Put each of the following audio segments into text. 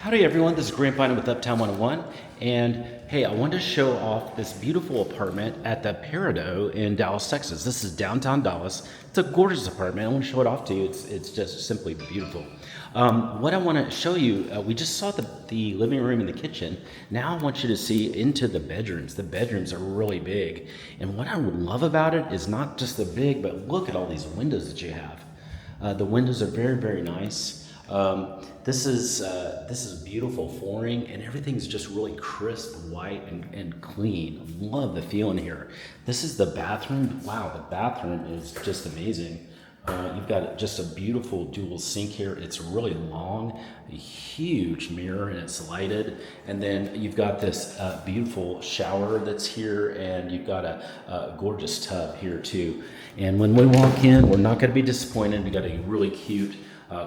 Howdy everyone, this is Grandpa with Uptown 101, and hey, I wanted to show off this beautiful apartment at the Peridot in Dallas, Texas. This is downtown Dallas. It's a gorgeous apartment. I want to show it off to you. It's just simply beautiful. What I want to show you, we just saw the living room and the kitchen. Now I want you to see into the bedrooms. The bedrooms are really big, and what I love about it is not just the big, but look at all these windows that you have. The windows are very, very nice. This is beautiful flooring, and everything's just really crisp, white, and clean. Love the feel in here. This is the bathroom. Wow, the bathroom is just amazing. You've got just a beautiful dual sink here. It's really long, a huge mirror, and it's lighted. And then you've got this beautiful shower that's here, and you've got a gorgeous tub here too. And when we walk in, we're not going to be disappointed. We got a really cute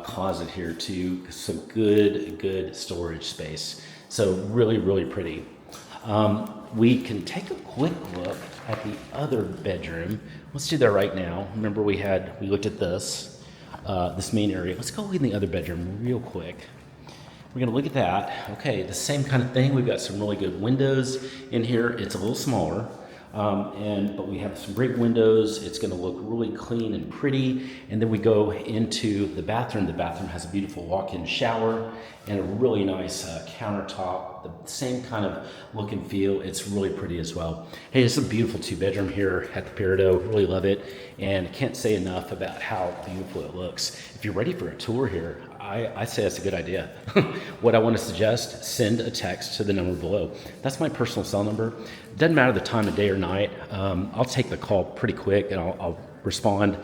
closet here too. Some good storage space. So really, really pretty. We can take a quick look at the other bedroom. Let's do that right now. Remember we looked at this main area. Let's go in the other bedroom real quick. We're gonna look at that. Okay, the same kind of thing. We've got some really good windows in here. It's a little smaller, but we have some great windows. It's gonna look really clean and pretty. And then we go into the bathroom. The bathroom has a beautiful walk-in shower and a really nice countertop. The same kind of look and feel. It's really pretty as well. Hey, it's a beautiful two-bedroom here at the Peridot. Really love it, and can't say enough about how beautiful it looks. If you're ready for a tour here, I say that's a good idea. What I want to suggest, send a text to the number below. That's my personal cell number. Doesn't matter the time of day or night. I'll take the call pretty quick, and I'll respond.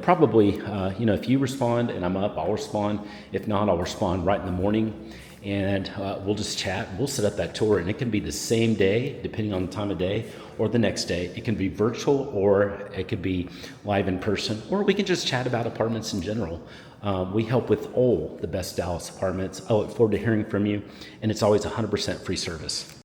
Probably, if you respond and I'm up, I'll respond. If not, I'll respond right in the morning, and we'll just chat. We'll set up that tour, and it can be the same day, depending on the time of day, or the next day. It can be virtual, or it could be live in person, or we can just chat about apartments in general. We help with all the best Dallas apartments. I look forward to hearing from you, and it's always 100% free service.